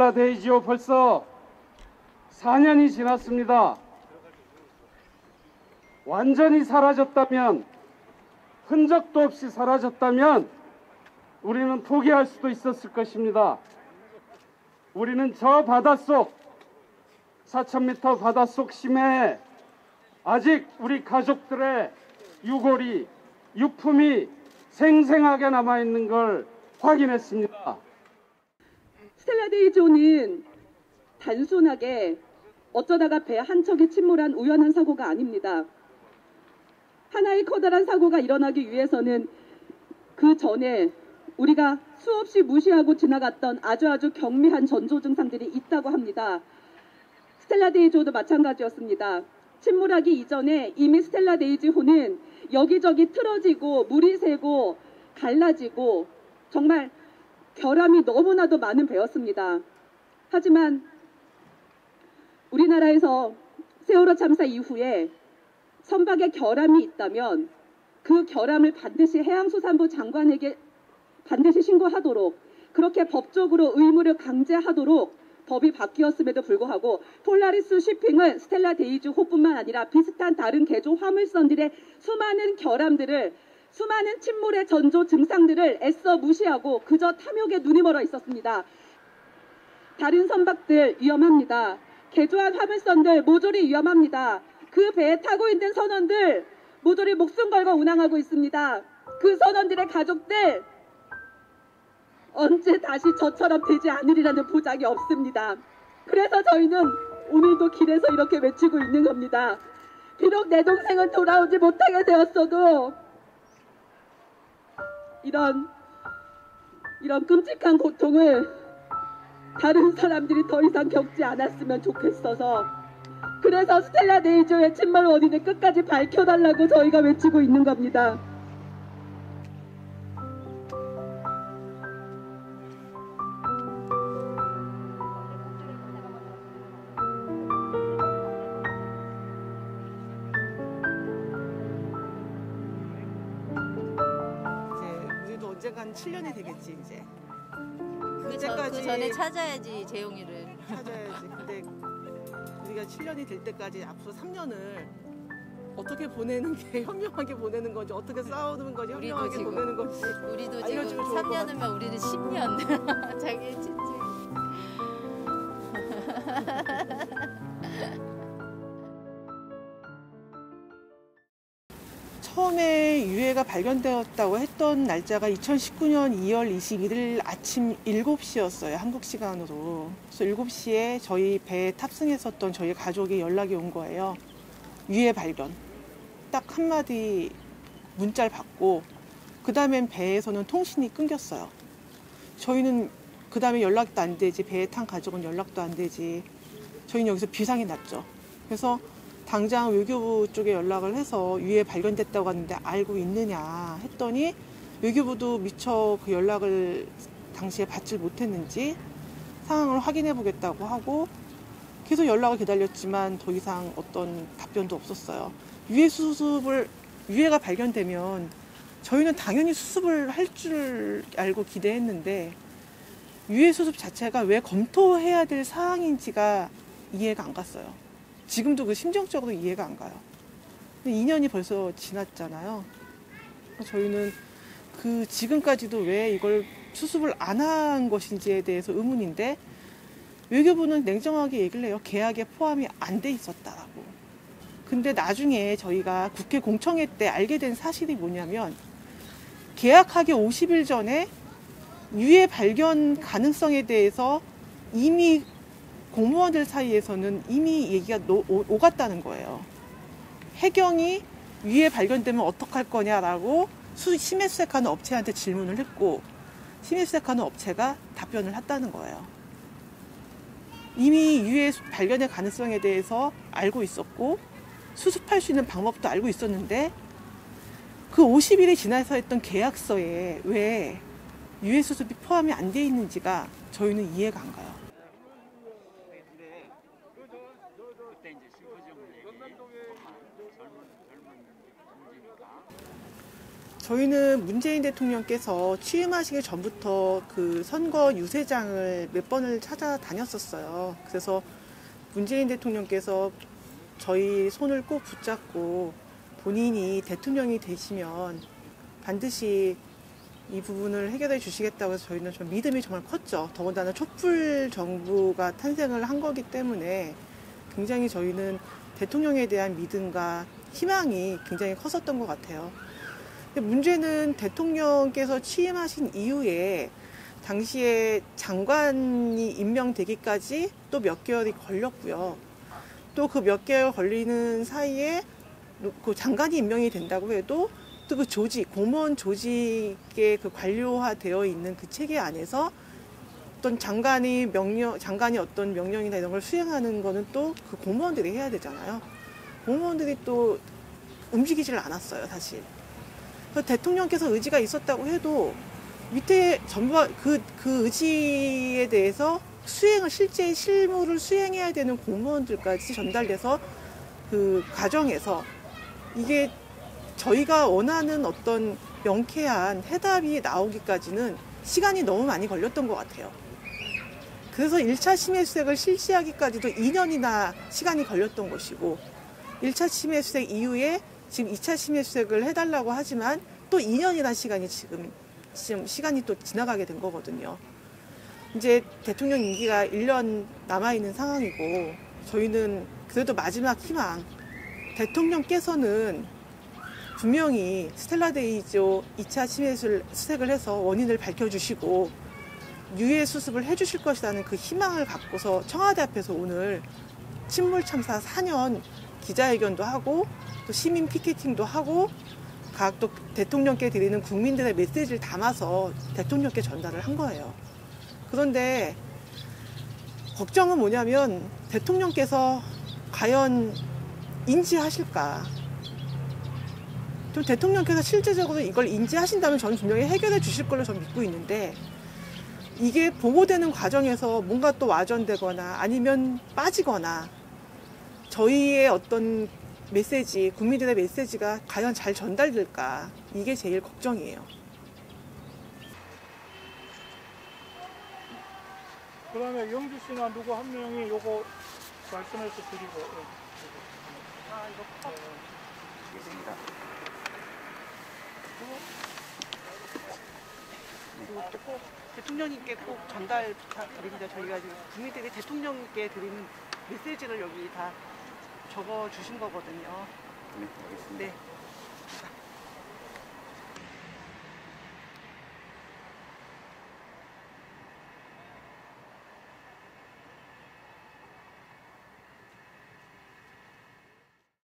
스텔라 데이지요, 벌써 4년이 지났습니다. 완전히 사라졌다면, 흔적도 없이 사라졌다면 우리는 포기할 수도 있었을 것입니다. 우리는 저 바닷속 4,000m 바닷속 심해에 아직 우리 가족들의 유골이, 유품이 생생하게 남아있는 걸 확인했습니다. 스텔라 데이지호는 단순하게 어쩌다가 배 한 척이 침몰한 우연한 사고가 아닙니다. 하나의 커다란 사고가 일어나기 위해서는 그 전에 우리가 수없이 무시하고 지나갔던 아주 경미한 전조 증상들이 있다고 합니다. 스텔라 데이지호도 마찬가지였습니다. 침몰하기 이전에 이미 스텔라 데이지호는 여기저기 틀어지고 물이 새고 갈라지고 정말 결함이 너무나도 많은 배였습니다. 하지만 우리나라에서 세월호 참사 이후에 선박에 결함이 있다면 그 결함을 반드시 해양수산부 장관에게 반드시 신고하도록, 그렇게 법적으로 의무를 강제하도록 법이 바뀌었음에도 불구하고 폴라리스 쉬핑은 스텔라 데이지호뿐만 아니라 비슷한 다른 개조 화물선들의 수많은 결함들을, 수많은 침몰의 전조 증상들을 애써 무시하고 그저 탐욕에 눈이 멀어 있었습니다. 다른 선박들 위험합니다. 개조한 화물선들 모조리 위험합니다. 그 배에 타고 있는 선원들 모조리 목숨 걸고 운항하고 있습니다. 그 선원들의 가족들 언제 다시 저처럼 되지 않으리라는 보장이 없습니다. 그래서 저희는 오늘도 길에서 이렇게 외치고 있는 겁니다. 비록 내 동생은 돌아오지 못하게 되었어도 이런 끔찍한 고통을 다른 사람들이 더 이상 겪지 않았으면 좋겠어서, 그래서 스텔라 데이지호의 침몰 원인을 끝까지 밝혀달라고 저희가 외치고 있는 겁니다. 우리도 언젠간 7년이 되겠지 이제. 그 전에 찾아야지, 재용이를. 찾아야지. 근데 우리가 7년이 될 때까지 앞으로 3년을 어떻게 보내는 게 현명하게 보내는 건지, 어떻게 싸우는 건지 현명하게 보내는 건지 우리도 지금 3년이면 우리는 10년. 자기 진짜. 처음에 유해가 발견되었다고 했던 날짜가 2019년 2월 21일 아침 7시였어요. 한국 시간으로. 그래서 7시에 저희 배에 탑승했었던 저희 가족이 연락이 온 거예요. 유해 발견. 딱 한마디 문자를 받고 그 다음엔 배에서는 통신이 끊겼어요. 저희는 그 다음에 연락도 안 되지, 배에 탄 가족은 연락도 안 되지. 저희는 여기서 비상이 났죠. 그래서 당장 외교부 쪽에 연락을 해서 유해 발견됐다고 하는데 알고 있느냐 했더니 외교부도 미처 그 연락을 당시에 받질 못했는지 상황을 확인해 보겠다고 하고 계속 연락을 기다렸지만 더 이상 어떤 답변도 없었어요. 유해가 발견되면 저희는 당연히 수습을 할 줄 알고 기대했는데 유해 수습 자체가 왜 검토해야 될 사항인지가 이해가 안 갔어요. 지금도 그 심정적으로 이해가 안 가요. 2년이 벌써 지났잖아요. 저희는 그 지금까지도 왜 이걸 수습을 안 한 것인지에 대해서 의문인데 외교부는 냉정하게 얘기를 해요. 계약에 포함이 안 돼 있었다라고. 근데 나중에 저희가 국회 공청회 때 알게 된 사실이 뭐냐면 계약하기 50일 전에 유해 발견 가능성에 대해서 이미 공무원들 사이에서는 이미 얘기가 오갔다는 거예요. 해경이 유해 발견되면 어떡할 거냐라고 심해수색하는 업체한테 질문을 했고 심해수색하는 업체가 답변을 했다는 거예요. 이미 유해 발견의 가능성에 대해서 알고 있었고 수습할 수 있는 방법도 알고 있었는데 그 50일이 지나서 했던 계약서에 왜 유해 수습이 포함이 안 돼 있는지가 저희는 이해가 안 가요. 저희는 문재인 대통령께서 취임하시기 전부터 그 선거 유세장을 몇 번을 찾아다녔었어요. 그래서 문재인 대통령께서 저희 손을 꼭 붙잡고 본인이 대통령이 되시면 반드시 이 부분을 해결해 주시겠다고 해서 저희는 좀 믿음이 정말 컸죠. 더군다나 촛불 정부가 탄생을 한 거기 때문에 굉장히 저희는 대통령에 대한 믿음과 희망이 굉장히 컸었던 것 같아요. 근데 문제는 대통령께서 취임하신 이후에 당시에 장관이 임명되기까지 또 몇 개월이 걸렸고요. 또 그 몇 개월 걸리는 사이에 그 장관이 임명이 된다고 해도 또 그 조직, 공무원 조직의 그 관료화되어 있는 그 체계 안에서 어떤 장관이 어떤 명령이나 이런 걸 수행하는 거는 또 그 공무원들이 해야 되잖아요. 공무원들이 또 움직이질 않았어요, 사실. 그래서 대통령께서 의지가 있었다고 해도 밑에 전부 그 의지에 대해서 실제 실무를 수행해야 되는 공무원들까지 전달돼서 그 과정에서 이게 저희가 원하는 어떤 명쾌한 해답이 나오기까지는 시간이 너무 많이 걸렸던 것 같아요. 그래서 1차 심해 수색을 실시하기까지도 2년이나 시간이 걸렸던 것이고 1차 심해 수색 이후에 지금 2차 심해 수색을 해달라고 하지만 또 2년이나 지금 시간이 또 지나가게 된 거거든요. 이제 대통령 임기가 1년 남아있는 상황이고 저희는 그래도 마지막 희망, 대통령께서는 분명히 스텔라데이조 2차 심해 수색을 해서 원인을 밝혀주시고 유해 수습을 해주실 것이라는 그 희망을 갖고서 청와대 앞에서 오늘 침몰참사 4년 기자회견도 하고 또 시민 피켓팅도 하고 각 또 대통령께 드리는 국민들의 메시지를 담아서 대통령께 전달을 한 거예요. 그런데 걱정은 뭐냐면 대통령께서 과연 인지하실까? 또 대통령께서 실제적으로 이걸 인지하신다면 저는 분명히 해결해 주실 걸로 저는 믿고 있는데 이게 보고되는 과정에서 뭔가 또 와전되거나 아니면 빠지거나 저희의 어떤 메시지, 국민들의 메시지가 과연 잘 전달될까? 이게 제일 걱정이에요. 그다음에 영주 씨나 누구 한 명이 요거 말씀해서 드리고. 이거 있습니다. 꼭 대통령님께 꼭 전달 부탁드립니다. 저희가 지금 국민들이 대통령께 드리는 메시지를 여기 다 적어 주신 거거든요. 네, 알겠습니다. 네.